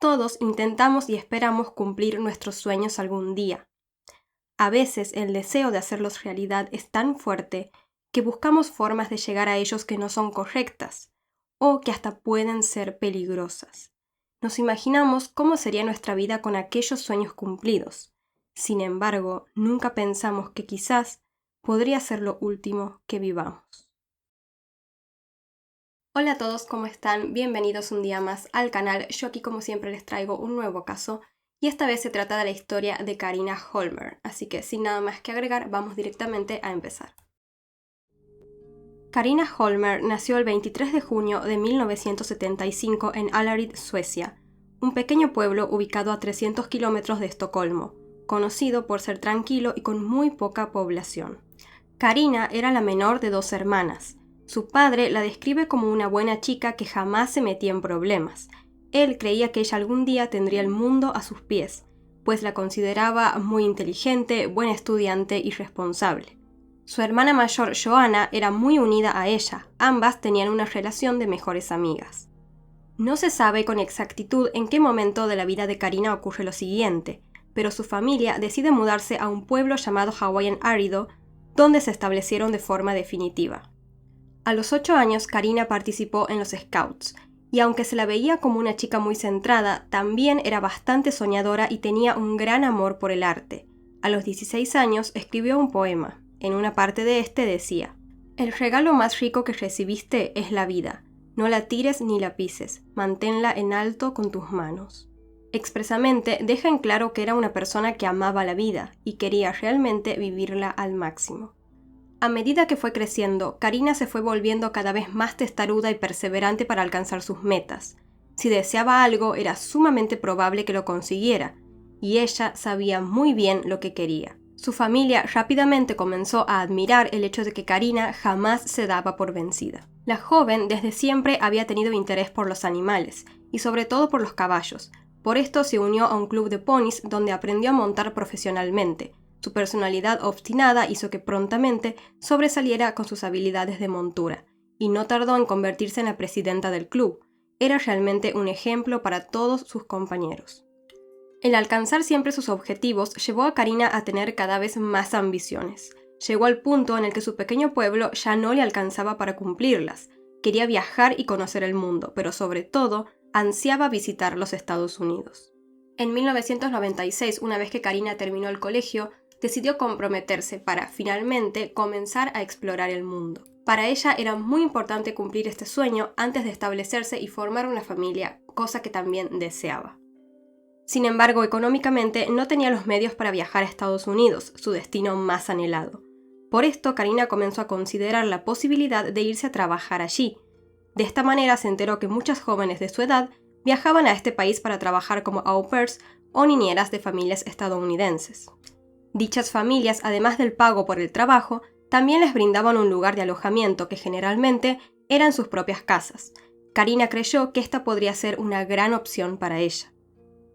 Todos intentamos y esperamos cumplir nuestros sueños algún día. A veces el deseo de hacerlos realidad es tan fuerte que buscamos formas de llegar a ellos que no son correctas o que hasta pueden ser peligrosas. Nos imaginamos cómo sería nuestra vida con aquellos sueños cumplidos. Sin embargo, nunca pensamos que quizás podría ser lo último que vivamos. Hola a todos, ¿cómo están? Bienvenidos un día más al canal. Yo aquí como siempre les traigo un nuevo caso y esta vez se trata de la historia de Karina Holmer, así que sin nada más que agregar, vamos directamente a empezar. Karina Holmer nació el 23 de junio de 1975 en Allared, Suecia, un pequeño pueblo ubicado a 300 kilómetros de Estocolmo, conocido por ser tranquilo y con muy poca población. Karina era la menor de 2 hermanas. Su padre la describe como una buena chica que jamás se metía en problemas. Él creía que ella algún día tendría el mundo a sus pies, pues la consideraba muy inteligente, buena estudiante y responsable. Su hermana mayor, Joanna, era muy unida a ella. Ambas tenían una relación de mejores amigas. No se sabe con exactitud en qué momento de la vida de Karina ocurre lo siguiente, pero su familia decide mudarse a un pueblo llamado Hawaiian Árido, donde se establecieron de forma definitiva. A los 8 años, Karina participó en los Scouts, y aunque se la veía como una chica muy centrada, también era bastante soñadora y tenía un gran amor por el arte. A los 16 años escribió un poema. En una parte de este decía: «El regalo más rico que recibiste es la vida. No la tires ni la pises, manténla en alto con tus manos». Expresamente deja en claro que era una persona que amaba la vida y quería realmente vivirla al máximo. A medida que fue creciendo, Karina se fue volviendo cada vez más testaruda y perseverante para alcanzar sus metas. Si deseaba algo, era sumamente probable que lo consiguiera, y ella sabía muy bien lo que quería. Su familia rápidamente comenzó a admirar el hecho de que Karina jamás se daba por vencida. La joven desde siempre había tenido interés por los animales, y sobre todo por los caballos. Por esto se unió a un club de ponis donde aprendió a montar profesionalmente. Su personalidad obstinada hizo que prontamente sobresaliera con sus habilidades de montura, y no tardó en convertirse en la presidenta del club. Era realmente un ejemplo para todos sus compañeros. El alcanzar siempre sus objetivos llevó a Karina a tener cada vez más ambiciones. Llegó al punto en el que su pequeño pueblo ya no le alcanzaba para cumplirlas. Quería viajar y conocer el mundo, pero sobre todo, ansiaba visitar los Estados Unidos. En 1996, una vez que Karina terminó el colegio, decidió comprometerse para, finalmente, comenzar a explorar el mundo. Para ella era muy importante cumplir este sueño antes de establecerse y formar una familia, cosa que también deseaba. Sin embargo, económicamente no tenía los medios para viajar a Estados Unidos, su destino más anhelado. Por esto, Karina comenzó a considerar la posibilidad de irse a trabajar allí. De esta manera se enteró que muchas jóvenes de su edad viajaban a este país para trabajar como au pairs o niñeras de familias estadounidenses. Dichas familias, además del pago por el trabajo, también les brindaban un lugar de alojamiento que generalmente eran sus propias casas. Karina creyó que esta podría ser una gran opción para ella.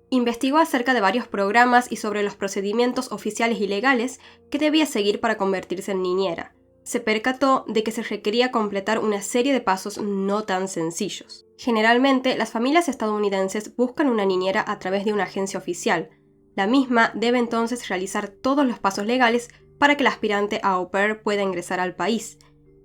Investigó acerca de varios programas y sobre los procedimientos oficiales y legales que debía seguir para convertirse en niñera. Se percató de que se requería completar una serie de pasos no tan sencillos. Generalmente, las familias estadounidenses buscan una niñera a través de una agencia oficial. La misma debe entonces realizar todos los pasos legales para que el aspirante a au pair pueda ingresar al país.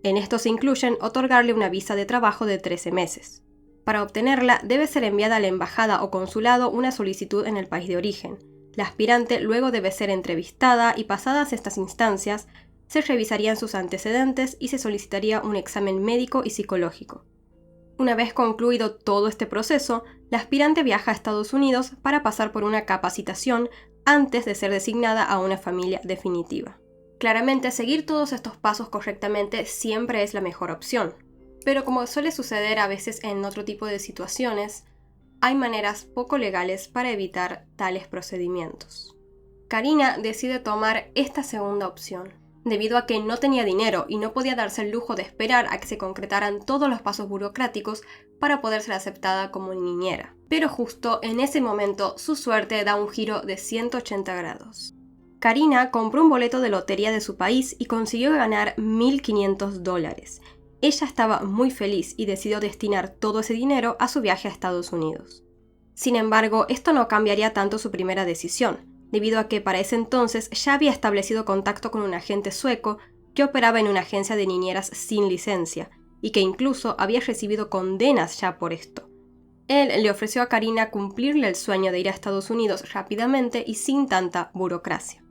En estos se incluyen otorgarle una visa de trabajo de 13 meses. Para obtenerla, debe ser enviada a la embajada o consulado una solicitud en el país de origen. La aspirante luego debe ser entrevistada y, pasadas estas instancias, se revisarían sus antecedentes y se solicitaría un examen médico y psicológico. Una vez concluido todo este proceso, la aspirante viaja a Estados Unidos para pasar por una capacitación antes de ser designada a una familia definitiva. Claramente, seguir todos estos pasos correctamente siempre es la mejor opción. Pero como suele suceder a veces en otro tipo de situaciones, hay maneras poco legales para evitar tales procedimientos. Karina decide tomar esta segunda opción, debido a que no tenía dinero y no podía darse el lujo de esperar a que se concretaran todos los pasos burocráticos para poder ser aceptada como niñera. Pero justo en ese momento su suerte da un giro de 180 grados. Karina compró un boleto de lotería de su país y consiguió ganar $1.500. Ella estaba muy feliz y decidió destinar todo ese dinero a su viaje a Estados Unidos. Sin embargo, esto no cambiaría tanto su primera decisión, debido a que para ese entonces ya había establecido contacto con un agente sueco que operaba en una agencia de niñeras sin licencia, y que incluso había recibido condenas ya por esto. Él le ofreció a Karina cumplirle el sueño de ir a Estados Unidos rápidamente y sin tanta burocracia.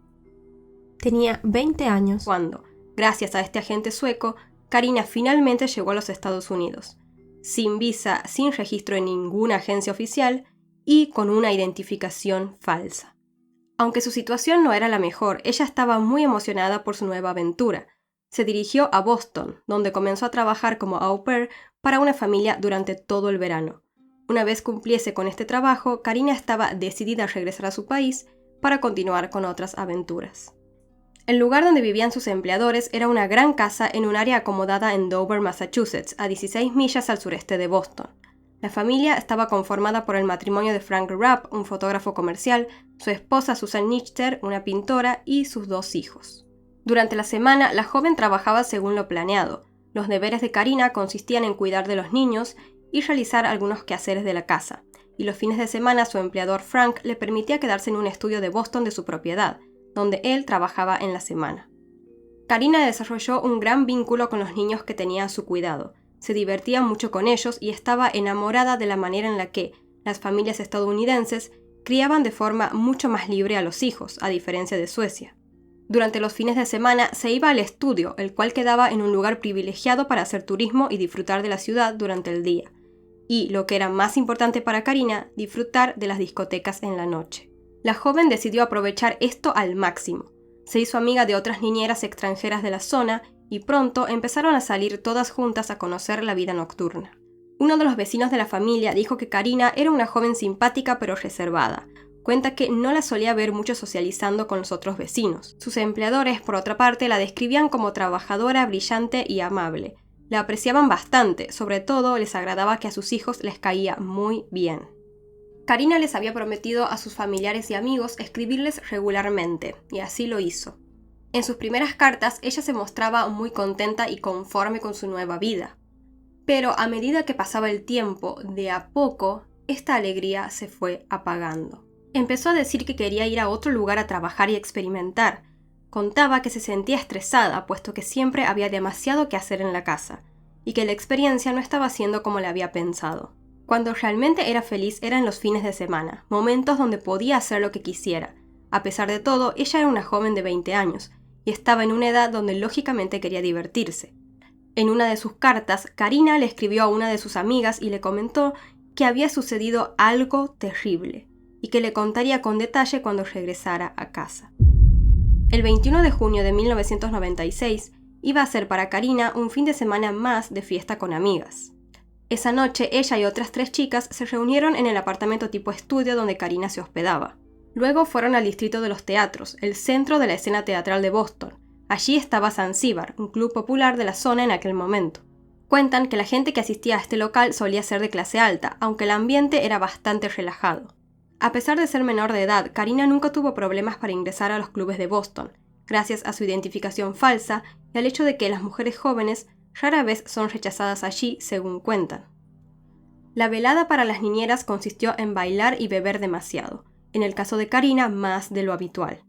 Tenía 20 años Cuando, gracias a este agente sueco, Karina finalmente llegó a los Estados Unidos, sin visa, sin registro en ninguna agencia oficial y con una identificación falsa. Aunque su situación no era la mejor, ella estaba muy emocionada por su nueva aventura. Se dirigió a Boston, donde comenzó a trabajar como au pair para una familia durante todo el verano. Una vez cumpliese con este trabajo, Karina estaba decidida a regresar a su país para continuar con otras aventuras. El lugar donde vivían sus empleadores era una gran casa en un área acomodada en Dover, Massachusetts, a 16 millas al sureste de Boston. La familia estaba conformada por el matrimonio de Frank Rapp, un fotógrafo comercial, su esposa Susan Nichter, una pintora, y sus 2 hijos. Durante la semana, la joven trabajaba según lo planeado. Los deberes de Karina consistían en cuidar de los niños y realizar algunos quehaceres de la casa, y los fines de semana su empleador Frank le permitía quedarse en un estudio de Boston de su propiedad, donde él trabajaba en la semana. Karina desarrolló un gran vínculo con los niños que tenía a su cuidado. Se divertía mucho con ellos y estaba enamorada de la manera en la que las familias estadounidenses criaban de forma mucho más libre a los hijos, a diferencia de Suecia. Durante los fines de semana se iba al estudio, el cual quedaba en un lugar privilegiado para hacer turismo y disfrutar de la ciudad durante el día. Y, lo que era más importante para Karina, disfrutar de las discotecas en la noche. La joven decidió aprovechar esto al máximo. Se hizo amiga de otras niñeras extranjeras de la zona y pronto empezaron a salir todas juntas a conocer la vida nocturna. Uno de los vecinos de la familia dijo que Karina era una joven simpática pero reservada. Cuenta que no la solía ver mucho socializando con los otros vecinos. Sus empleadores, por otra parte, la describían como trabajadora, brillante y amable. La apreciaban bastante, sobre todo les agradaba que a sus hijos les caía muy bien. Karina les había prometido a sus familiares y amigos escribirles regularmente, y así lo hizo. En sus primeras cartas, ella se mostraba muy contenta y conforme con su nueva vida. Pero a medida que pasaba el tiempo, de a poco, esta alegría se fue apagando. Empezó a decir que quería ir a otro lugar a trabajar y experimentar. Contaba que se sentía estresada, puesto que siempre había demasiado que hacer en la casa, y que la experiencia no estaba siendo como la había pensado. Cuando realmente era feliz era en los fines de semana, momentos donde podía hacer lo que quisiera. A pesar de todo, ella era una joven de 20 años, y estaba en una edad donde lógicamente quería divertirse. En una de sus cartas, Karina le escribió a una de sus amigas y le comentó que había sucedido algo terrible, y que le contaría con detalle cuando regresara a casa. El 21 de junio de 1996 iba a ser para Karina un fin de semana más de fiesta con amigas. Esa noche, ella y otras 3 chicas se reunieron en el apartamento tipo estudio donde Karina se hospedaba. Luego fueron al distrito de los teatros, el centro de la escena teatral de Boston. Allí estaba Zanzíbar, un club popular de la zona en aquel momento. Cuentan que la gente que asistía a este local solía ser de clase alta, aunque el ambiente era bastante relajado. A pesar de ser menor de edad, Karina nunca tuvo problemas para ingresar a los clubes de Boston, gracias a su identificación falsa y al hecho de que las mujeres jóvenes rara vez son rechazadas allí, según cuentan. La velada para las niñeras consistió en bailar y beber demasiado, en el caso de Karina más de lo habitual.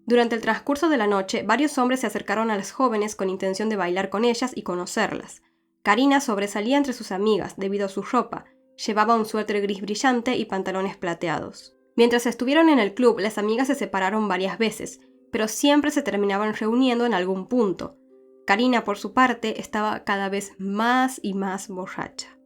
Durante el transcurso de la noche, varios hombres se acercaron a las jóvenes con intención de bailar con ellas y conocerlas. Karina sobresalía entre sus amigas debido a su ropa, llevaba un suéter gris brillante y pantalones plateados. Mientras estuvieron en el club, las amigas se separaron varias veces, pero siempre se terminaban reuniendo en algún punto. Karina, por su parte, estaba cada vez más y más borracha.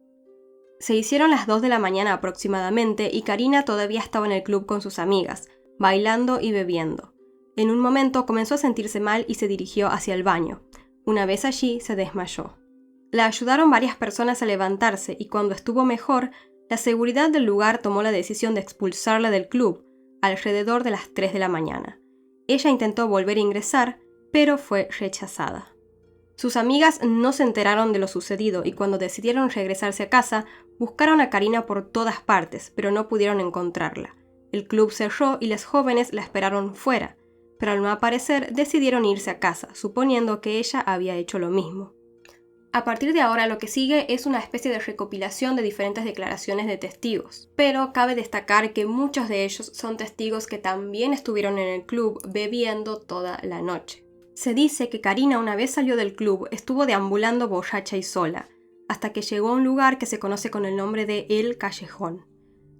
Se hicieron las 2 de la mañana aproximadamente y Karina todavía estaba en el club con sus amigas, bailando y bebiendo. En un momento comenzó a sentirse mal y se dirigió hacia el baño. Una vez allí, se desmayó. La ayudaron varias personas a levantarse y cuando estuvo mejor, la seguridad del lugar tomó la decisión de expulsarla del club alrededor de las 3 de la mañana. Ella intentó volver a ingresar, pero fue rechazada. Sus amigas no se enteraron de lo sucedido y cuando decidieron regresarse a casa, buscaron a Karina por todas partes, pero no pudieron encontrarla. El club cerró y las jóvenes la esperaron fuera, pero al no aparecer decidieron irse a casa, suponiendo que ella había hecho lo mismo. A partir de ahora lo que sigue es una especie de recopilación de diferentes declaraciones de testigos, pero cabe destacar que muchos de ellos son testigos que también estuvieron en el club bebiendo toda la noche. Se dice que Karina, una vez salió del club, estuvo deambulando borracha y sola, hasta que llegó a un lugar que se conoce con el nombre de El Callejón.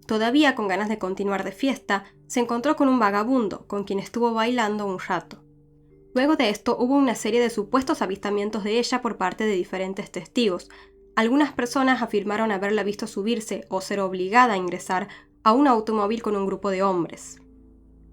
Todavía con ganas de continuar de fiesta, se encontró con un vagabundo, con quien estuvo bailando un rato. Luego de esto hubo una serie de supuestos avistamientos de ella por parte de diferentes testigos. Algunas personas afirmaron haberla visto subirse o ser obligada a ingresar a un automóvil con un grupo de hombres.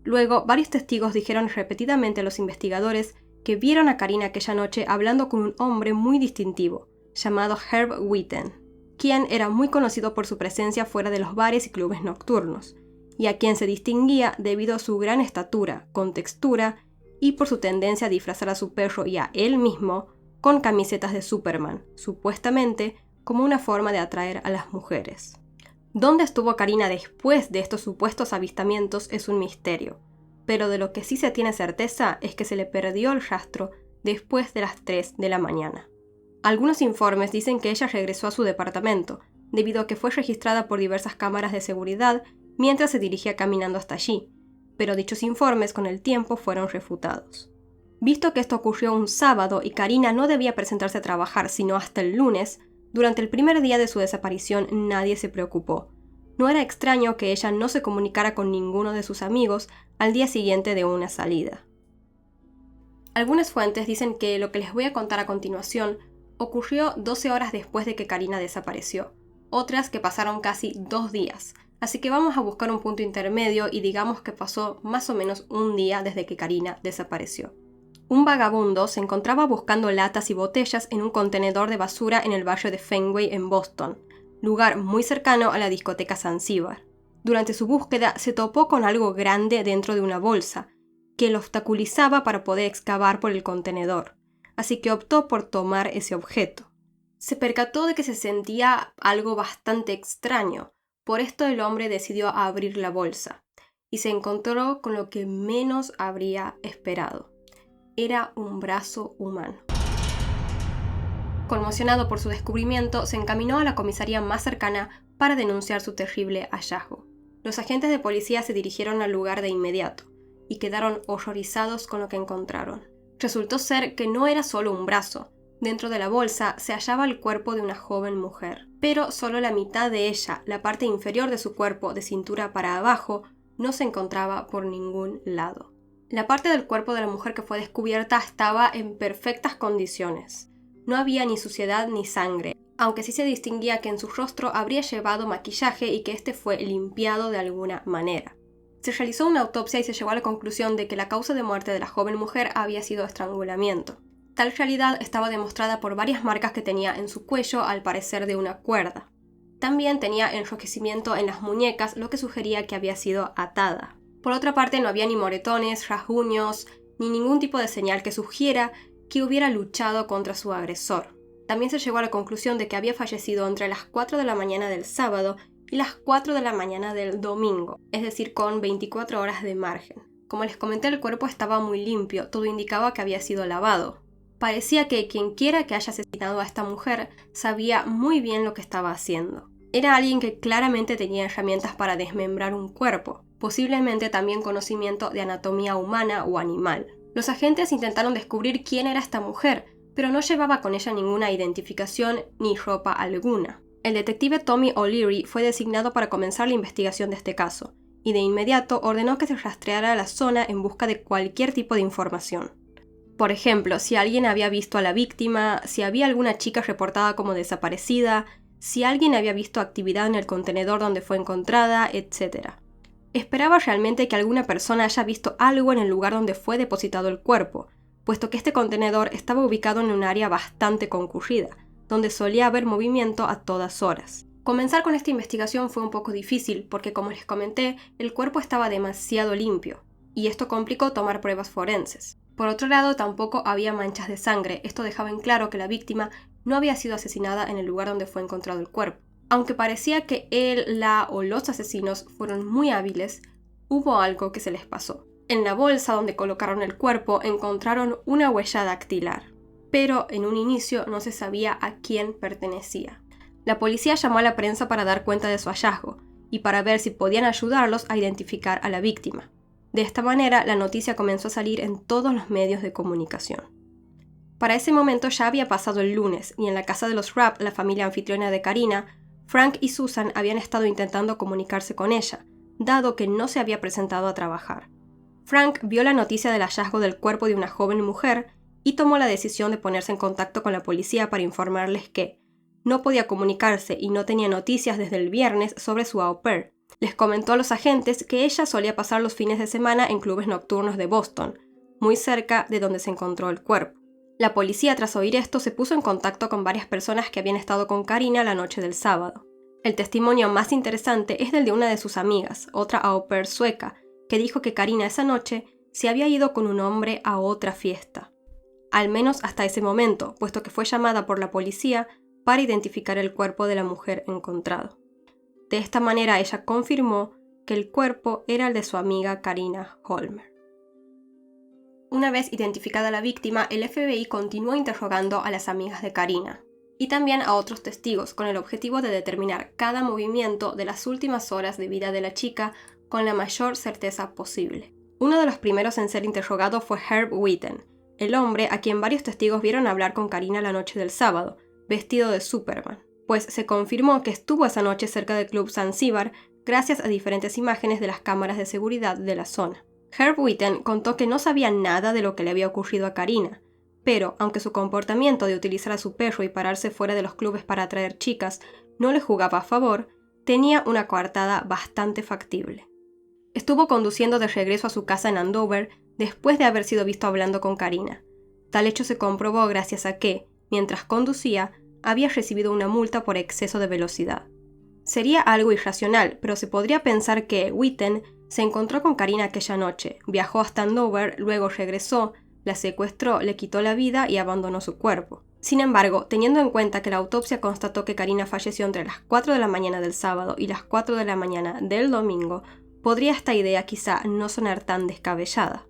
Luego, varios testigos dijeron repetidamente a los investigadores que vieron a Karina aquella noche hablando con un hombre muy distintivo, llamado Herb Witten, quien era muy conocido por su presencia fuera de los bares y clubes nocturnos, y a quien se distinguía debido a su gran estatura, contextura y por su tendencia a disfrazar a su perro y a él mismo con camisetas de Superman, supuestamente como una forma de atraer a las mujeres. ¿Dónde estuvo Karina después de estos supuestos avistamientos es un misterio, pero de lo que sí se tiene certeza es que se le perdió el rastro después de las 3 de la mañana. Algunos informes dicen que ella regresó a su departamento, debido a que fue registrada por diversas cámaras de seguridad mientras se dirigía caminando hasta allí, pero dichos informes con el tiempo fueron refutados. Visto que esto ocurrió un sábado y Karina no debía presentarse a trabajar sino hasta el lunes, durante el primer día de su desaparición nadie se preocupó. No era extraño que ella no se comunicara con ninguno de sus amigos al día siguiente de una salida. Algunas fuentes dicen que lo que les voy a contar a continuación ocurrió 12 horas después de que Karina desapareció, otras que pasaron casi 2 días, así que vamos a buscar un punto intermedio y digamos que pasó más o menos un día desde que Karina desapareció. Un vagabundo se encontraba buscando latas y botellas en un contenedor de basura en el barrio de Fenway en Boston, lugar muy cercano a la discoteca Zanzíbar. Durante su búsqueda se topó con algo grande dentro de una bolsa, que lo obstaculizaba para poder excavar por el contenedor, así que optó por tomar ese objeto. Se percató de que se sentía algo bastante extraño, por esto el hombre decidió abrir la bolsa, y se encontró con lo que menos habría esperado. Era un brazo humano. Conmocionado por su descubrimiento, se encaminó a la comisaría más cercana para denunciar su terrible hallazgo. Los agentes de policía se dirigieron al lugar de inmediato y quedaron horrorizados con lo que encontraron. Resultó ser que no era solo un brazo. Dentro de la bolsa se hallaba el cuerpo de una joven mujer, pero solo la mitad de ella, la parte inferior de su cuerpo de cintura para abajo, no se encontraba por ningún lado. La parte del cuerpo de la mujer que fue descubierta estaba en perfectas condiciones. No había ni suciedad ni sangre, aunque sí se distinguía que en su rostro habría llevado maquillaje y que este fue limpiado de alguna manera. Se realizó una autopsia y se llegó a la conclusión de que la causa de muerte de la joven mujer había sido estrangulamiento. Tal realidad estaba demostrada por varias marcas que tenía en su cuello, al parecer de una cuerda. También tenía enrojecimiento en las muñecas, lo que sugería que había sido atada. Por otra parte, no había ni moretones, rasguños, ni ningún tipo de señal que sugiera que hubiera luchado contra su agresor. También se llegó a la conclusión de que había fallecido entre las 4 de la mañana del sábado y las 4 de la mañana del domingo, es decir, con 24 horas de margen. Como les comenté, el cuerpo estaba muy limpio, todo indicaba que había sido lavado. Parecía que quienquiera que haya asesinado a esta mujer sabía muy bien lo que estaba haciendo. Era alguien que claramente tenía herramientas para desmembrar un cuerpo, posiblemente también conocimiento de anatomía humana o animal. Los agentes intentaron descubrir quién era esta mujer, pero no llevaba con ella ninguna identificación ni ropa alguna. El detective Tommy O'Leary fue designado para comenzar la investigación de este caso, y de inmediato ordenó que se rastreara la zona en busca de cualquier tipo de información. Por ejemplo, si alguien había visto a la víctima, si había alguna chica reportada como desaparecida, si alguien había visto actividad en el contenedor donde fue encontrada, etc. Esperaba realmente que alguna persona haya visto algo en el lugar donde fue depositado el cuerpo, puesto que este contenedor estaba ubicado en un área bastante concurrida, donde solía haber movimiento a todas horas. Comenzar con esta investigación fue un poco difícil porque, como les comenté, el cuerpo estaba demasiado limpio, y esto complicó tomar pruebas forenses. Por otro lado, tampoco había manchas de sangre. Esto dejaba en claro que la víctima no había sido asesinada en el lugar donde fue encontrado el cuerpo. Aunque parecía que él, la o los asesinos fueron muy hábiles, hubo algo que se les pasó. En la bolsa donde colocaron el cuerpo encontraron una huella dactilar. pero en un inicio no se sabía a quién pertenecía. La policía llamó a la prensa para dar cuenta de su hallazgo y para ver si podían ayudarlos a identificar a la víctima. De esta manera, la noticia comenzó a salir en todos los medios de comunicación. Para ese momento ya había pasado el lunes y en la casa de los Rapp, la familia anfitriona de Karina, Frank y Susan habían estado intentando comunicarse con ella, dado que no se había presentado a trabajar. Frank vio la noticia del hallazgo del cuerpo de una joven mujer y tomó la decisión de ponerse en contacto con la policía para informarles que no podía comunicarse y no tenía noticias desde el viernes sobre su au pair. Les comentó a los agentes que ella solía pasar los fines de semana en clubes nocturnos de Boston, muy cerca de donde se encontró el cuerpo. La policía, tras oír esto, se puso en contacto con varias personas que habían estado con Karina la noche del sábado. El testimonio más interesante es el de una de sus amigas, otra au pair sueca, que dijo que Karina esa noche se había ido con un hombre a otra fiesta. Al menos hasta ese momento, puesto que fue llamada por la policía para identificar el cuerpo de la mujer encontrado. De esta manera ella confirmó que el cuerpo era el de su amiga Karina Holmer. Una vez identificada la víctima, el FBI continuó interrogando a las amigas de Karina y también a otros testigos con el objetivo de determinar cada movimiento de las últimas horas de vida de la chica con la mayor certeza posible. Uno de los primeros en ser interrogado fue Herb Witten, el hombre a quien varios testigos vieron hablar con Karina la noche del sábado, vestido de Superman, pues se confirmó que estuvo esa noche cerca del Club Zanzíbar gracias a diferentes imágenes de las cámaras de seguridad de la zona. Herb Witten contó que no sabía nada de lo que le había ocurrido a Karina, pero aunque su comportamiento de utilizar a su perro y pararse fuera de los clubes para atraer chicas no le jugaba a favor, tenía una coartada bastante factible. Estuvo conduciendo de regreso a su casa en Andover después de haber sido visto hablando con Karina. Tal hecho se comprobó gracias a que, mientras conducía, había recibido una multa por exceso de velocidad. Sería algo irracional, pero se podría pensar que Witten se encontró con Karina aquella noche, viajó hasta Andover, luego regresó, la secuestró, le quitó la vida y abandonó su cuerpo. Sin embargo, teniendo en cuenta que la autopsia constató que Karina falleció entre las 4 de la mañana del sábado y las 4 de la mañana del domingo, podría esta idea quizá no sonar tan descabellada.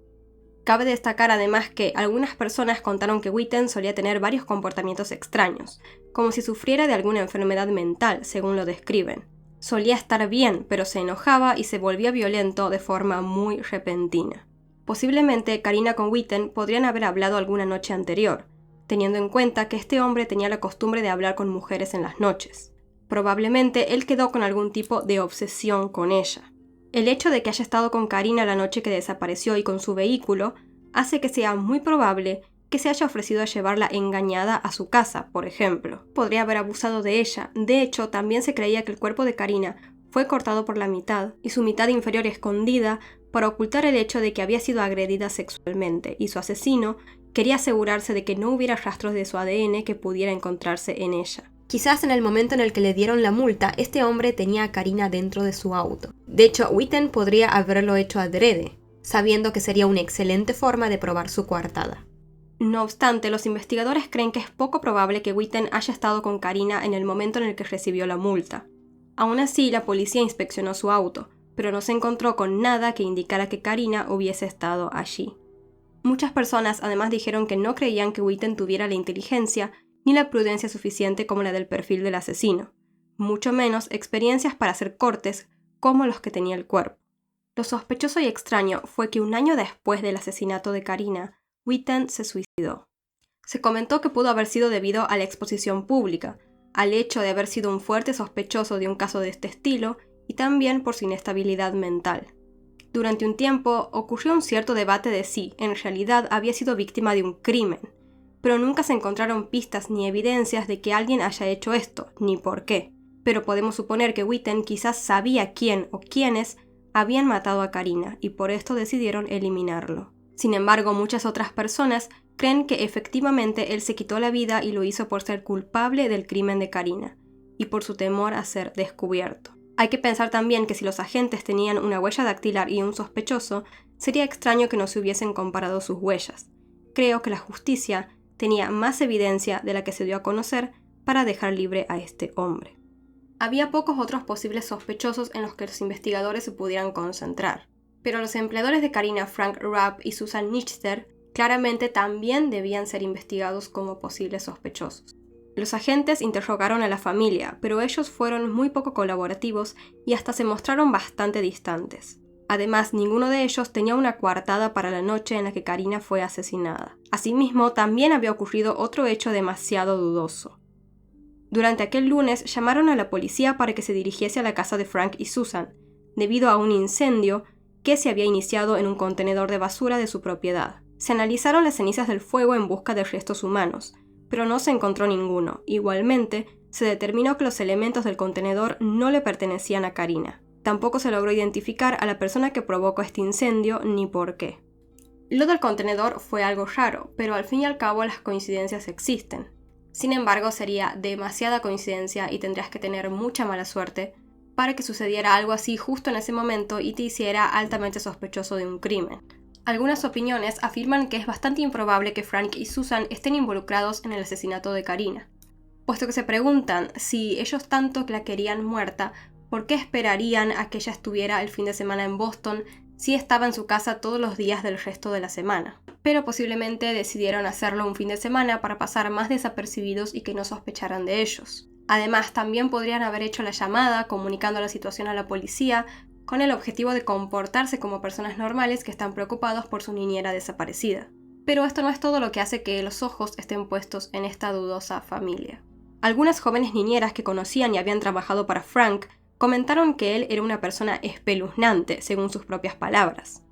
Cabe destacar además que algunas personas contaron que Witten solía tener varios comportamientos extraños, como si sufriera de alguna enfermedad mental, según lo describen. Solía estar bien, pero se enojaba y se volvía violento de forma muy repentina. Posiblemente Karina con Witten podrían haber hablado alguna noche anterior, teniendo en cuenta que este hombre tenía la costumbre de hablar con mujeres en las noches. Probablemente él quedó con algún tipo de obsesión con ella. El hecho de que haya estado con Karina la noche que desapareció y con su vehículo hace que sea muy probable que se haya ofrecido a llevarla engañada a su casa, por ejemplo. Podría haber abusado de ella. De hecho, también se creía que el cuerpo de Karina fue cortado por la mitad y su mitad inferior escondida para ocultar el hecho de que había sido agredida sexualmente, y su asesino quería asegurarse de que no hubiera rastros de su ADN que pudiera encontrarse en ella. Quizás en el momento en el que le dieron la multa, este hombre tenía a Karina dentro de su auto. De hecho, Witten podría haberlo hecho adrede, sabiendo que sería una excelente forma de probar su coartada. No obstante, los investigadores creen que es poco probable que Witten haya estado con Karina en el momento en el que recibió la multa. Aún así, la policía inspeccionó su auto, pero no se encontró con nada que indicara que Karina hubiese estado allí. Muchas personas además dijeron que no creían que Witten tuviera la inteligencia ni la prudencia suficiente como la del perfil del asesino, mucho menos experiencias para hacer cortes como los que tenía el cuerpo. Lo sospechoso y extraño fue que un año después del asesinato de Karina, Witten se suicidó. Se comentó que pudo haber sido debido a la exposición pública, al hecho de haber sido un fuerte sospechoso de un caso de este estilo y también por su inestabilidad mental. Durante un tiempo ocurrió un cierto debate de si, en realidad, había sido víctima de un crimen, pero nunca se encontraron pistas ni evidencias de que alguien haya hecho esto, ni por qué. Pero podemos suponer que Witten quizás sabía quién o quiénes habían matado a Karina y por esto decidieron eliminarlo. Sin embargo, muchas otras personas creen que efectivamente él se quitó la vida y lo hizo por ser culpable del crimen de Karina y por su temor a ser descubierto. Hay que pensar también que si los agentes tenían una huella dactilar y un sospechoso, sería extraño que no se hubiesen comparado sus huellas. Creo que la justicia tenía más evidencia de la que se dio a conocer para dejar libre a este hombre. Había pocos otros posibles sospechosos en los que los investigadores se pudieran concentrar, pero los empleadores de Karina, Frank Rapp y Susan Nichter, Claramente también debían ser investigados como posibles sospechosos. Los agentes interrogaron a la familia, pero ellos fueron muy poco colaborativos y hasta se mostraron bastante distantes. Además, ninguno de ellos tenía una coartada para la noche en la que Karina fue asesinada. Asimismo, también había ocurrido otro hecho demasiado dudoso. Durante aquel lunes llamaron a la policía para que se dirigiese a la casa de Frank y Susan, debido a un incendio que se había iniciado en un contenedor de basura de su propiedad. Se analizaron las cenizas del fuego en busca de restos humanos, pero no se encontró ninguno. Igualmente, se determinó que los elementos del contenedor no le pertenecían a Karina. Tampoco se logró identificar a la persona que provocó este incendio ni por qué. Lo del contenedor fue algo raro, pero al fin y al cabo las coincidencias existen. Sin embargo, sería demasiada coincidencia y tendrías que tener mucha mala suerte para que sucediera algo así justo en ese momento y te hiciera altamente sospechoso de un crimen. Algunas opiniones afirman que es bastante improbable que Frank y Susan estén involucrados en el asesinato de Karina, puesto que se preguntan si ellos tanto la querían muerta, ¿por qué esperarían a que ella estuviera el fin de semana en Boston si estaba en su casa todos los días del resto de la semana? Pero posiblemente decidieron hacerlo un fin de semana para pasar más desapercibidos y que no sospecharan de ellos. Además, también podrían haber hecho la llamada comunicando la situación a la policía con el objetivo de comportarse como personas normales que están preocupados por su niñera desaparecida. Pero esto no es todo lo que hace que los ojos estén puestos en esta dudosa familia. Algunas jóvenes niñeras que conocían y habían trabajado para Frank comentaron que él era una persona espeluznante, según sus propias palabras.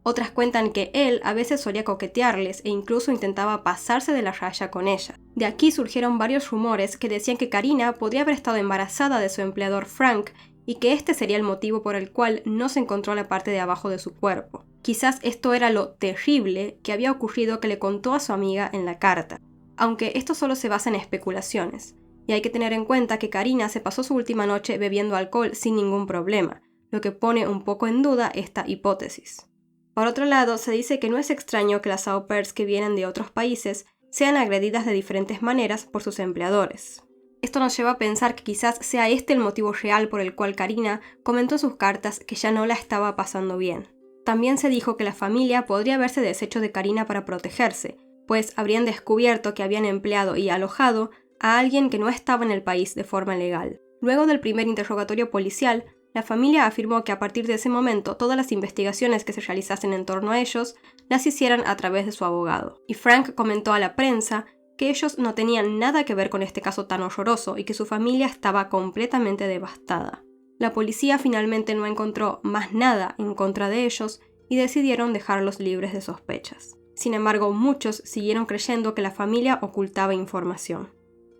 Otras cuentan que él a veces solía coquetearles e incluso intentaba pasarse de la raya con ella. De aquí surgieron varios rumores que decían que Karina podría haber estado embarazada de su empleador Frank y que este sería el motivo por el cual no se encontró la parte de abajo de su cuerpo. Quizás esto era lo terrible que había ocurrido que le contó a su amiga en la carta, aunque esto solo se basa en especulaciones, y hay que tener en cuenta que Karina se pasó su última noche bebiendo alcohol sin ningún problema, lo que pone un poco en duda esta hipótesis. Por otro lado, se dice que no es extraño que las au pairs que vienen de otros países sean agredidas de diferentes maneras por sus empleadores. Esto nos lleva a pensar que quizás sea este el motivo real por el cual Karina comentó en sus cartas que ya no la estaba pasando bien. También se dijo que la familia podría haberse deshecho de Karina para protegerse, pues habrían descubierto que habían empleado y alojado a alguien que no estaba en el país de forma legal. Luego del primer interrogatorio policial, la familia afirmó que a partir de ese momento todas las investigaciones que se realizasen en torno a ellos las hicieran a través de su abogado. Y Frank comentó a la prensa que ellos no tenían nada que ver con este caso tan horroroso y que su familia estaba completamente devastada. La policía finalmente no encontró más nada en contra de ellos y decidieron dejarlos libres de sospechas. Sin embargo, muchos siguieron creyendo que la familia ocultaba información,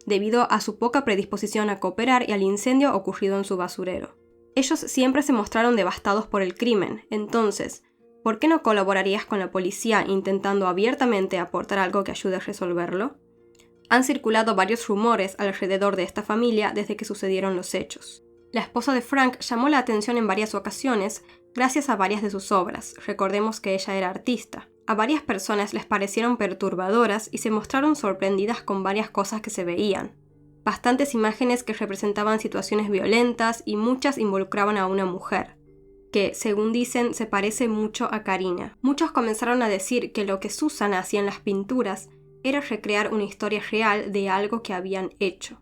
debido a su poca predisposición a cooperar y al incendio ocurrido en su basurero. Ellos siempre se mostraron devastados por el crimen, entonces, ¿por qué no colaborarías con la policía intentando abiertamente aportar algo que ayude a resolverlo? Han circulado varios rumores alrededor de esta familia desde que sucedieron los hechos. La esposa de Frank llamó la atención en varias ocasiones gracias a varias de sus obras. Recordemos que ella era artista. A varias personas les parecieron perturbadoras y se mostraron sorprendidas con varias cosas que se veían. Bastantes imágenes que representaban situaciones violentas y muchas involucraban a una mujer, que, según dicen, se parece mucho a Karina. Muchos comenzaron a decir que lo que Susan hacía en las pinturas era recrear una historia real de algo que habían hecho,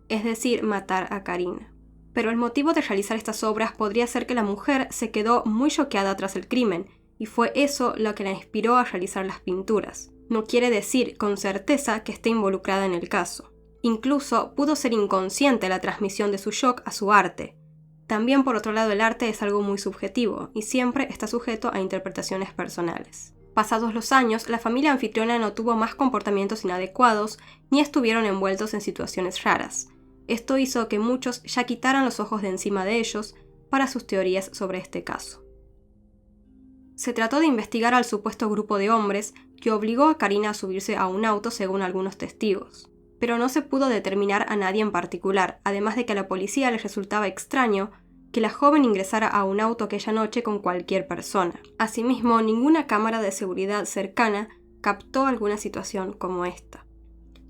es decir, matar a Karina. Pero el motivo de realizar estas obras podría ser que la mujer se quedó muy choqueada tras el crimen, y fue eso lo que la inspiró a realizar las pinturas. No quiere decir con certeza que esté involucrada en el caso. Incluso pudo ser inconsciente la transmisión de su shock a su arte. También, por otro lado, el arte es algo muy subjetivo y siempre está sujeto a interpretaciones personales. Pasados los años, la familia anfitriona no tuvo más comportamientos inadecuados ni estuvieron envueltos en situaciones raras. Esto hizo que muchos ya quitaran los ojos de encima de ellos para sus teorías sobre este caso. Se trató de investigar al supuesto grupo de hombres que obligó a Karina a subirse a un auto según algunos testigos, pero no se pudo determinar a nadie en particular, además de que a la policía les resultaba extraño que la joven ingresara a un auto aquella noche con cualquier persona. Asimismo, ninguna cámara de seguridad cercana captó alguna situación como esta.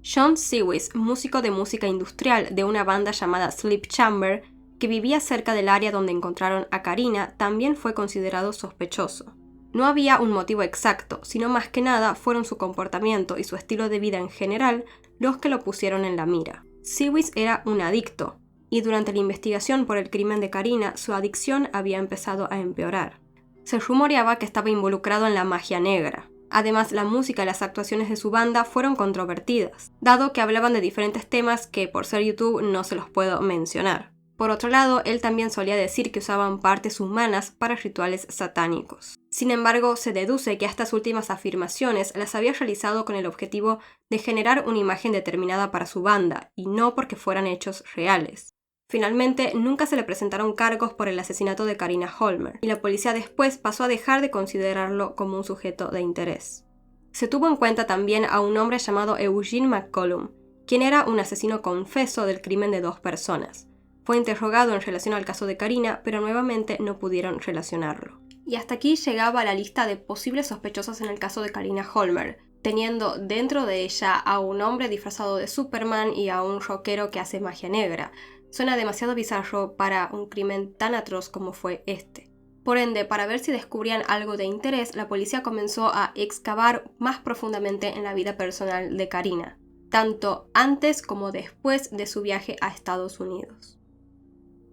John Sewis, músico de música industrial de una banda llamada Sleep Chamber, que vivía cerca del área donde encontraron a Karina, también fue considerado sospechoso. No había un motivo exacto, sino más que nada fueron su comportamiento y su estilo de vida en general los que lo pusieron en la mira. Seawiss era un adicto, y durante la investigación por el crimen de Karina, su adicción había empezado a empeorar. Se rumoreaba que estaba involucrado en la magia negra. Además, la música y las actuaciones de su banda fueron controvertidas, dado que hablaban de diferentes temas que por ser YouTube no se los puedo mencionar. Por otro lado, él también solía decir que usaban partes humanas para rituales satánicos. Sin embargo, se deduce que estas últimas afirmaciones las había realizado con el objetivo de generar una imagen determinada para su banda, y no porque fueran hechos reales. Finalmente, nunca se le presentaron cargos por el asesinato de Karina Holmer, y la policía después pasó a dejar de considerarlo como un sujeto de interés. Se tuvo en cuenta también a un hombre llamado Eugene McCollum, quien era un asesino confeso del crimen de 2 personas. Fue interrogado en relación al caso de Karina, pero nuevamente no pudieron relacionarlo. Y hasta aquí llegaba la lista de posibles sospechosos en el caso de Karina Holmer, teniendo dentro de ella a un hombre disfrazado de Superman y a un rockero que hace magia negra. Suena demasiado bizarro para un crimen tan atroz como fue este. Por ende, para ver si descubrían algo de interés, la policía comenzó a excavar más profundamente en la vida personal de Karina, tanto antes como después de su viaje a Estados Unidos.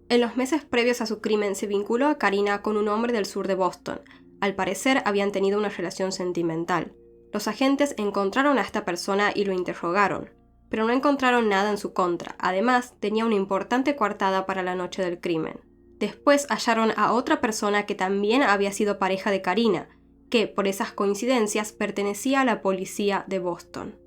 En los meses previos a su crimen se vinculó a Karina con un hombre del sur de Boston. Al parecer habían tenido una relación sentimental. Los agentes encontraron a esta persona y lo interrogaron, pero no encontraron nada en su contra. Además, tenía una importante coartada para la noche del crimen. Después hallaron a otra persona que también había sido pareja de Karina, que, por esas coincidencias, pertenecía a la policía de Boston.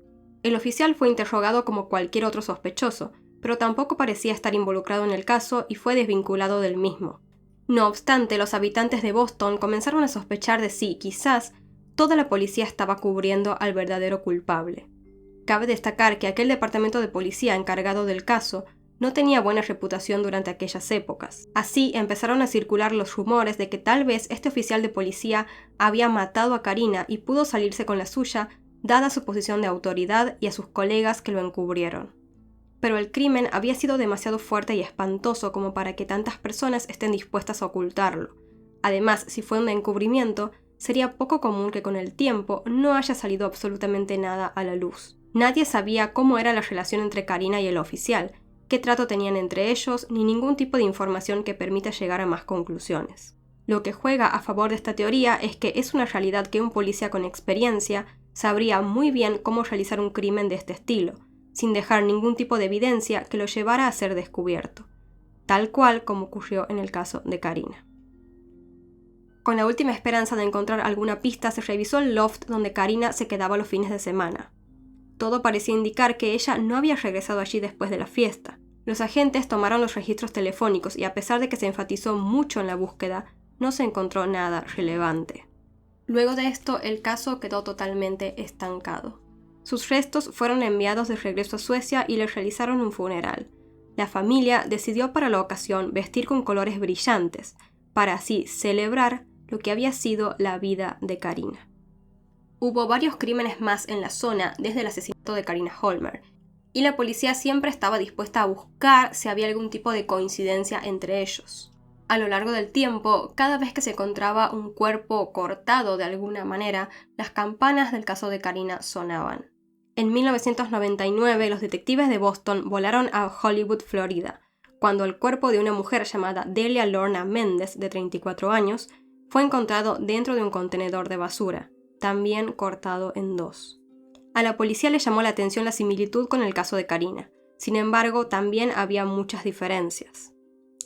El oficial fue interrogado como cualquier otro sospechoso, pero tampoco parecía estar involucrado en el caso y fue desvinculado del mismo. No obstante, los habitantes de Boston comenzaron a sospechar de si, quizás, toda la policía estaba cubriendo al verdadero culpable. Cabe destacar que aquel departamento de policía encargado del caso no tenía buena reputación durante aquellas épocas. Así empezaron a circular los rumores de que tal vez este oficial de policía había matado a Karina y pudo salirse con la suya, dada su posición de autoridad y a sus colegas que lo encubrieron. Pero el crimen había sido demasiado fuerte y espantoso como para que tantas personas estén dispuestas a ocultarlo. Además, si fue un encubrimiento, sería poco común que con el tiempo no haya salido absolutamente nada a la luz. Nadie sabía cómo era la relación entre Karina y el oficial, qué trato tenían entre ellos, ni ningún tipo de información que permita llegar a más conclusiones. Lo que juega a favor de esta teoría es que es una realidad que un policía con experiencia sabría muy bien cómo realizar un crimen de este estilo, sin dejar ningún tipo de evidencia que lo llevara a ser descubierto, tal cual como ocurrió en el caso de Karina. Con la última esperanza de encontrar alguna pista, se revisó el loft donde Karina se quedaba los fines de semana. Todo parecía indicar que ella no había regresado allí después de la fiesta. Los agentes tomaron los registros telefónicos y a pesar de que se enfatizó mucho en la búsqueda, no se encontró nada relevante. Luego de esto, el caso quedó totalmente estancado. Sus restos fueron enviados de regreso a Suecia y le realizaron un funeral. La familia decidió para la ocasión vestir con colores brillantes, para así celebrar lo que había sido la vida de Karina. Hubo varios crímenes más en la zona desde el asesinato de Karina Holmer, y la policía siempre estaba dispuesta a buscar si había algún tipo de coincidencia entre ellos. A lo largo del tiempo, cada vez que se encontraba un cuerpo cortado de alguna manera, las campanas del caso de Karina sonaban. En 1999, los detectives de Boston volaron a Hollywood, Florida, cuando el cuerpo de una mujer llamada Delia Lorna Méndez, de 34 años, fue encontrado dentro de un contenedor de basura, también cortado en 2. A la policía le llamó la atención la similitud con el caso de Karina. Sin embargo, también había muchas diferencias.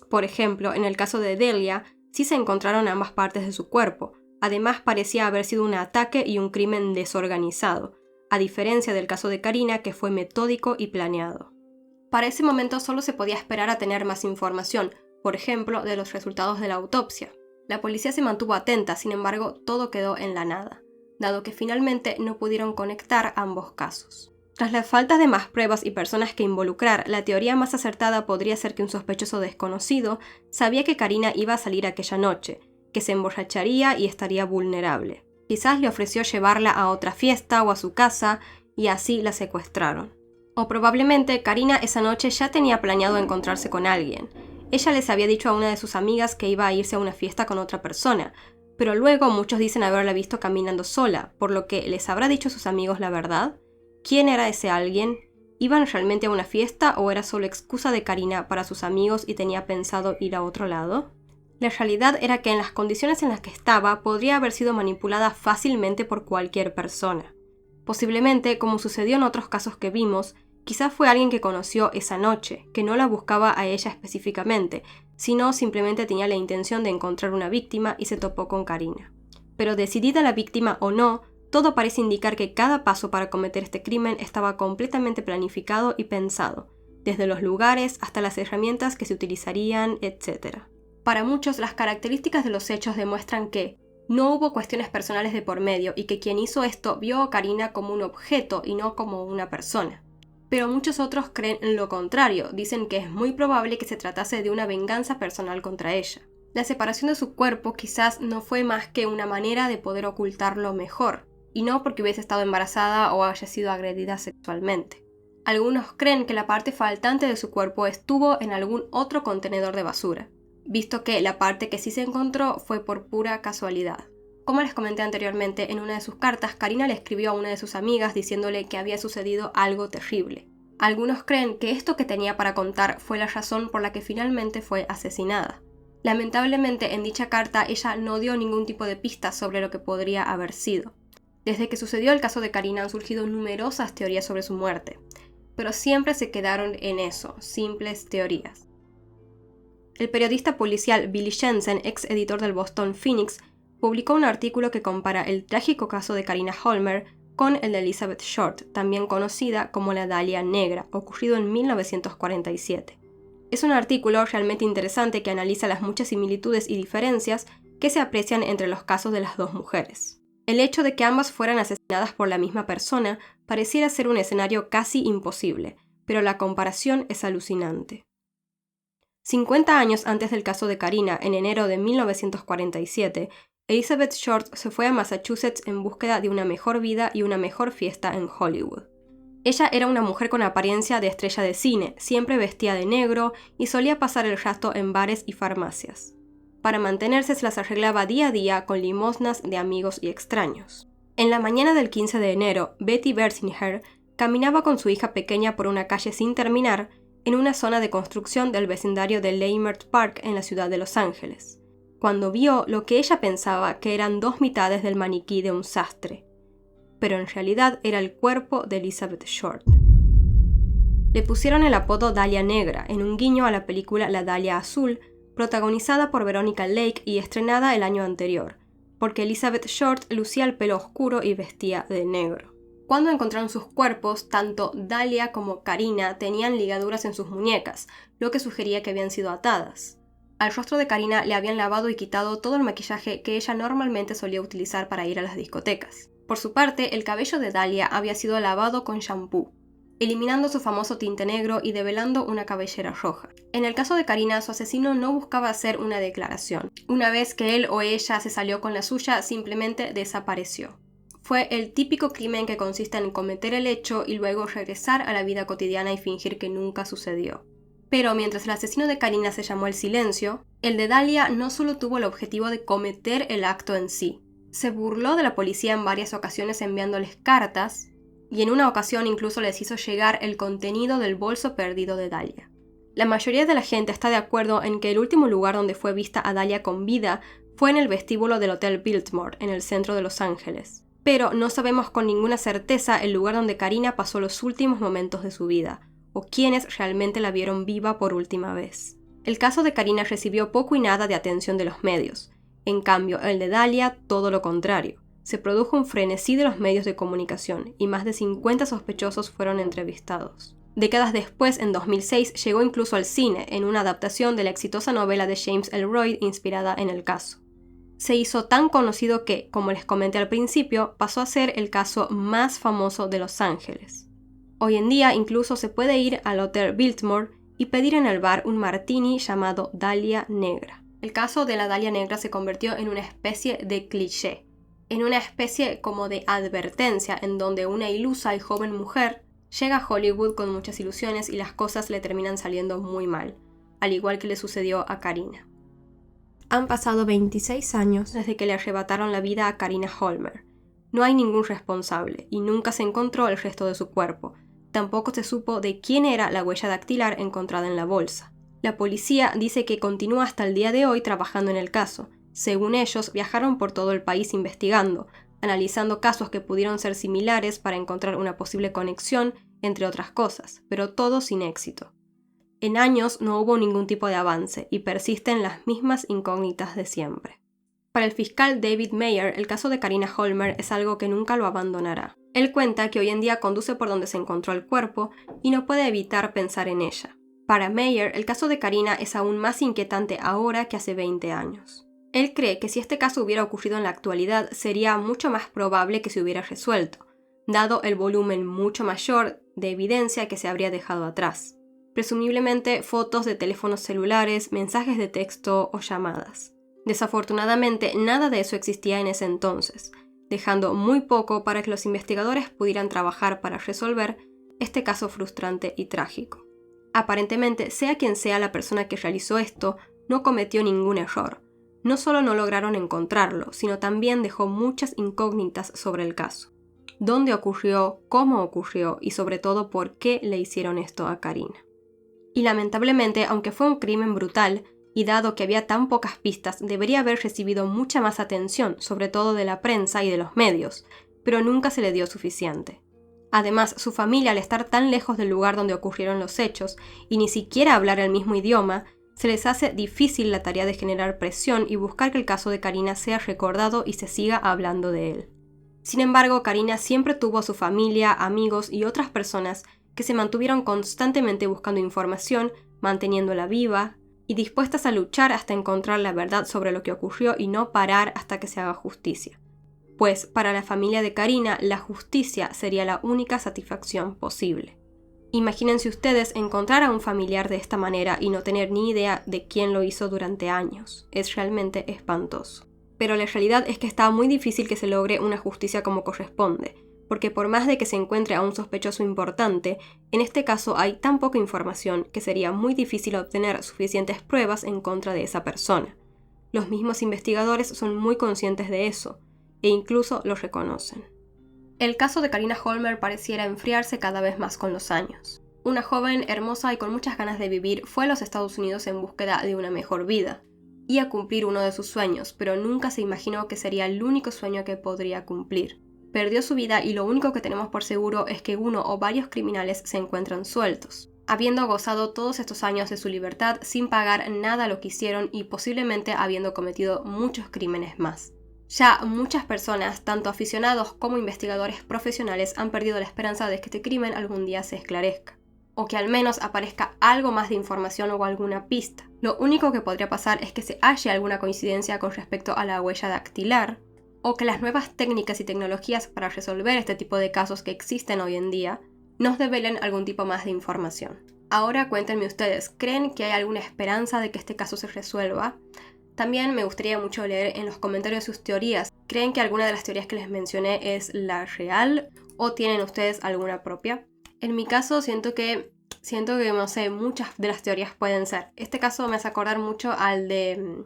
Por ejemplo, en el caso de Delia, sí se encontraron ambas partes de su cuerpo. Además, parecía haber sido un ataque y un crimen desorganizado, a diferencia del caso de Karina, que fue metódico y planeado. Para ese momento solo se podía esperar a tener más información, por ejemplo, de los resultados de la autopsia. La policía se mantuvo atenta, sin embargo, todo quedó en la nada, dado que finalmente no pudieron conectar ambos casos. Tras la falta de más pruebas y personas que involucrar, la teoría más acertada podría ser que un sospechoso desconocido sabía que Karina iba a salir aquella noche, que se emborracharía y estaría vulnerable. Quizás le ofreció llevarla a otra fiesta o a su casa y así la secuestraron. O probablemente Karina esa noche ya tenía planeado encontrarse con alguien. Ella les había dicho a una de sus amigas que iba a irse a una fiesta con otra persona, pero luego muchos dicen haberla visto caminando sola, por lo que ¿les habrá dicho a sus amigos la verdad? ¿Quién era ese alguien? ¿Iban realmente a una fiesta o era solo excusa de Karina para sus amigos y tenía pensado ir a otro lado? La realidad era que en las condiciones en las que estaba podría haber sido manipulada fácilmente por cualquier persona. Posiblemente, como sucedió en otros casos que vimos, quizás fue alguien que conoció esa noche, que no la buscaba a ella específicamente, sino simplemente tenía la intención de encontrar una víctima y se topó con Karina. Pero decidida la víctima o no, todo parece indicar que cada paso para cometer este crimen estaba completamente planificado y pensado, desde los lugares hasta las herramientas que se utilizarían, etc. Para muchos, las características de los hechos demuestran que no hubo cuestiones personales de por medio y que quien hizo esto vio a Karina como un objeto y no como una persona. Pero muchos otros creen lo contrario, dicen que es muy probable que se tratase de una venganza personal contra ella. La separación de su cuerpo quizás no fue más que una manera de poder ocultarlo mejor, y no porque hubiese estado embarazada o haya sido agredida sexualmente. Algunos creen que la parte faltante de su cuerpo estuvo en algún otro contenedor de basura, visto que la parte que sí se encontró fue por pura casualidad. Como les comenté anteriormente, en una de sus cartas, Karina le escribió a una de sus amigas diciéndole que había sucedido algo terrible. Algunos creen que esto que tenía para contar fue la razón por la que finalmente fue asesinada. Lamentablemente, en dicha carta ella no dio ningún tipo de pista sobre lo que podría haber sido. Desde que sucedió el caso de Karina han surgido numerosas teorías sobre su muerte, pero siempre se quedaron en eso, simples teorías. El periodista policial Billy Jensen, ex editor del Boston Phoenix, publicó un artículo que compara el trágico caso de Karina Holmer con el de Elizabeth Short, también conocida como la Dahlia Negra, ocurrido en 1947. Es un artículo realmente interesante que analiza las muchas similitudes y diferencias que se aprecian entre los casos de las dos mujeres. El hecho de que ambas fueran asesinadas por la misma persona pareciera ser un escenario casi imposible, pero la comparación es alucinante. 50 años antes del caso de Karina, en enero de 1947, Elizabeth Short se fue a Massachusetts en búsqueda de una mejor vida y una mejor fiesta en Hollywood. Ella era una mujer con apariencia de estrella de cine, siempre vestía de negro y solía pasar el rato en bares y farmacias. Para mantenerse se las arreglaba día a día con limosnas de amigos y extraños. En la mañana del 15 de enero, Betty Bersinger caminaba con su hija pequeña por una calle sin terminar en una zona de construcción del vecindario de Leimert Park en la ciudad de Los Ángeles, cuando vio lo que ella pensaba que eran dos mitades del maniquí de un sastre, pero en realidad era el cuerpo de Elizabeth Short. Le pusieron el apodo Dahlia Negra, en un guiño a la película La Dahlia Azul, protagonizada por Veronica Lake y estrenada el año anterior, porque Elizabeth Short lucía el pelo oscuro y vestía de negro. Cuando encontraron sus cuerpos, tanto Dahlia como Karina tenían ligaduras en sus muñecas, lo que sugería que habían sido atadas. Al rostro de Karina le habían lavado y quitado todo el maquillaje que ella normalmente solía utilizar para ir a las discotecas. Por su parte, el cabello de Dahlia había sido lavado con shampoo, eliminando su famoso tinte negro y develando una cabellera roja. En el caso de Karina, su asesino no buscaba hacer una declaración. Una vez que él o ella se salió con la suya, simplemente desapareció. Fue el típico crimen que consiste en cometer el hecho y luego regresar a la vida cotidiana y fingir que nunca sucedió. Pero mientras el asesino de Karina se llamó el silencio, el de Dahlia no solo tuvo el objetivo de cometer el acto en sí. Se burló de la policía en varias ocasiones enviándoles cartas, y en una ocasión incluso les hizo llegar el contenido del bolso perdido de Dahlia. La mayoría de la gente está de acuerdo en que el último lugar donde fue vista a Dahlia con vida fue en el vestíbulo del Hotel Biltmore, en el centro de Los Ángeles. Pero no sabemos con ninguna certeza el lugar donde Karina pasó los últimos momentos de su vida, o quiénes realmente la vieron viva por última vez. El caso de Karina recibió poco y nada de atención de los medios. En cambio, el de Dahlia, todo lo contrario. Se produjo un frenesí de los medios de comunicación, y más de 50 sospechosos fueron entrevistados. Décadas después, en 2006, llegó incluso al cine, en una adaptación de la exitosa novela de James Ellroy inspirada en el caso. Se hizo tan conocido que, como les comenté al principio, pasó a ser el caso más famoso de Los Ángeles. Hoy en día incluso se puede ir al Hotel Biltmore y pedir en el bar un martini llamado Dahlia Negra. El caso de la Dahlia Negra se convirtió en una especie de cliché, en una especie como de advertencia en donde una ilusa y joven mujer llega a Hollywood con muchas ilusiones y las cosas le terminan saliendo muy mal, al igual que le sucedió a Karina. Han pasado 26 años desde que le arrebataron la vida a Karina Holmer. No hay ningún responsable y nunca se encontró el resto de su cuerpo. Tampoco se supo de quién era la huella dactilar encontrada en la bolsa. La policía dice que continúa hasta el día de hoy trabajando en el caso. Según ellos, viajaron por todo el país investigando, analizando casos que pudieron ser similares para encontrar una posible conexión, entre otras cosas, pero todo sin éxito. En años no hubo ningún tipo de avance y persisten las mismas incógnitas de siempre. Para el fiscal David Mayer, el caso de Karina Holmer es algo que nunca lo abandonará. Él cuenta que hoy en día conduce por donde se encontró el cuerpo y no puede evitar pensar en ella. Para Mayer, el caso de Karina es aún más inquietante ahora que hace 20 años. Él cree que si este caso hubiera ocurrido en la actualidad, sería mucho más probable que se hubiera resuelto, dado el volumen mucho mayor de evidencia que se habría dejado atrás. Presumiblemente fotos de teléfonos celulares, mensajes de texto o llamadas. Desafortunadamente, nada de eso existía en ese entonces, dejando muy poco para que los investigadores pudieran trabajar para resolver este caso frustrante y trágico. Aparentemente, sea quien sea la persona que realizó esto, no cometió ningún error. No solo no lograron encontrarlo, sino también dejó muchas incógnitas sobre el caso. ¿Dónde ocurrió? ¿Cómo ocurrió? Y sobre todo, ¿por qué le hicieron esto a Karina? Y lamentablemente, aunque fue un crimen brutal, y dado que había tan pocas pistas, debería haber recibido mucha más atención, sobre todo de la prensa y de los medios, pero nunca se le dio suficiente. Además, su familia, al estar tan lejos del lugar donde ocurrieron los hechos, y ni siquiera hablar el mismo idioma, se les hace difícil la tarea de generar presión y buscar que el caso de Karina sea recordado y se siga hablando de él. Sin embargo, Karina siempre tuvo a su familia, amigos y otras personas que se mantuvieron constantemente buscando información, manteniéndola viva y dispuestas a luchar hasta encontrar la verdad sobre lo que ocurrió y no parar hasta que se haga justicia. Pues para la familia de Karina, la justicia sería la única satisfacción posible. Imagínense ustedes encontrar a un familiar de esta manera y no tener ni idea de quién lo hizo durante años. Es realmente espantoso. Pero la realidad es que está muy difícil que se logre una justicia como corresponde, porque por más de que se encuentre a un sospechoso importante, en este caso hay tan poca información que sería muy difícil obtener suficientes pruebas en contra de esa persona. Los mismos investigadores son muy conscientes de eso, e incluso lo reconocen. El caso de Karina Holmer pareciera enfriarse cada vez más con los años. Una joven hermosa y con muchas ganas de vivir fue a los Estados Unidos en búsqueda de una mejor vida y a cumplir uno de sus sueños, pero nunca se imaginó que sería el único sueño que podría cumplir. Perdió su vida y lo único que tenemos por seguro es que uno o varios criminales se encuentran sueltos, habiendo gozado todos estos años de su libertad sin pagar nada a lo que hicieron y posiblemente habiendo cometido muchos crímenes más. Ya muchas personas, tanto aficionados como investigadores profesionales, han perdido la esperanza de que este crimen algún día se esclarezca, o que al menos aparezca algo más de información o alguna pista. Lo único que podría pasar es que se halle alguna coincidencia con respecto a la huella dactilar, o que las nuevas técnicas y tecnologías para resolver este tipo de casos que existen hoy en día nos develen algún tipo más de información. Ahora cuéntenme ustedes, ¿creen que hay alguna esperanza de que este caso se resuelva? También me gustaría mucho leer en los comentarios sus teorías. ¿Creen que alguna de las teorías que les mencioné es la real o tienen ustedes alguna propia? En mi caso siento que no sé, muchas de las teorías pueden ser. Este caso me hace acordar mucho al de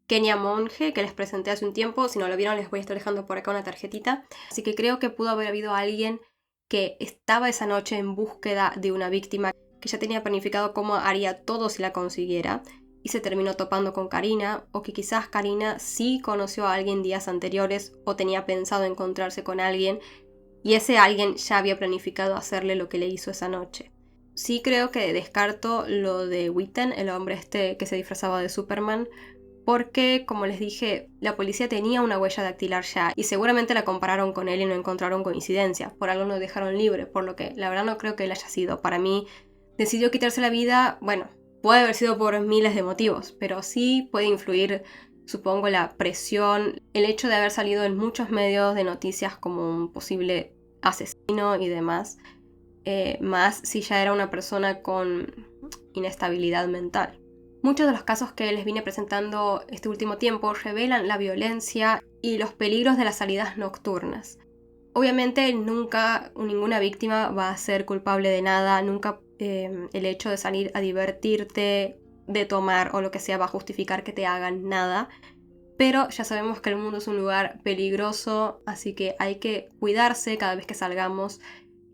Kenia Monge, que les presenté hace un tiempo. Si no lo vieron, les voy a estar dejando por acá una tarjetita. Así que creo que pudo haber habido alguien que estaba esa noche en búsqueda de una víctima, que ya tenía planificado cómo haría todo si la consiguiera, y se terminó topando con Karina, o que quizás Karina sí conoció a alguien días anteriores o tenía pensado encontrarse con alguien y ese alguien ya había planificado hacerle lo que le hizo esa noche. Sí creo que descarto lo de Witten, el hombre este que se disfrazaba de Superman, porque, como les dije, la policía tenía una huella dactilar ya y seguramente la compararon con él y no encontraron coincidencia. Por algo lo dejaron libre, por lo que la verdad no creo que él haya sido. Para mí, decidió quitarse la vida, bueno, puede haber sido por miles de motivos, pero sí puede influir, supongo, la presión, el hecho de haber salido en muchos medios de noticias como un posible asesino y demás, más si ya era una persona con inestabilidad mental. Muchos de los casos que les vine presentando este último tiempo revelan la violencia y los peligros de las salidas nocturnas. Obviamente nunca ninguna víctima va a ser culpable de nada, nunca el hecho de salir a divertirte de tomar o lo que sea va a justificar que te hagan nada. Pero ya sabemos que el mundo es un lugar peligroso, así que hay que cuidarse cada vez que salgamos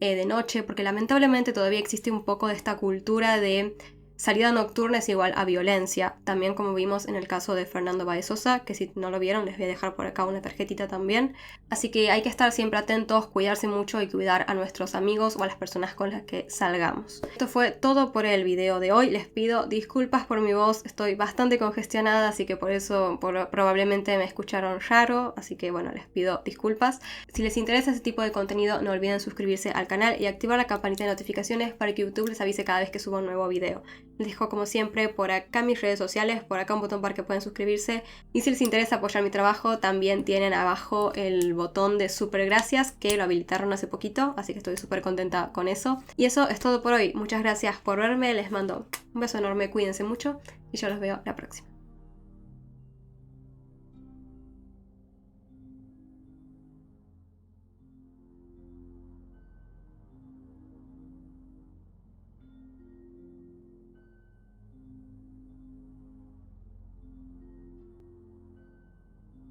de noche, porque lamentablemente todavía existe un poco de esta cultura de salida nocturna es igual a violencia, también como vimos en el caso de Fernando Baez Sosa, que si no lo vieron les voy a dejar por acá una tarjetita también. Así que hay que estar siempre atentos, cuidarse mucho y cuidar a nuestros amigos o a las personas con las que salgamos. Esto fue todo por el video de hoy. Les pido disculpas por mi voz, estoy bastante congestionada, así que por eso probablemente me escucharon raro, así que bueno, les pido disculpas. Si les interesa este tipo de contenido, no olviden suscribirse al canal y activar la campanita de notificaciones para que YouTube les avise cada vez que suba un nuevo video. Les dejo como siempre por acá mis redes sociales, por acá un botón para que puedan suscribirse, y si les interesa apoyar mi trabajo también tienen abajo el botón de super gracias que lo habilitaron hace poquito, así que estoy súper contenta con eso. Y eso es todo por hoy, muchas gracias por verme, les mando un beso enorme, cuídense mucho y yo los veo la próxima.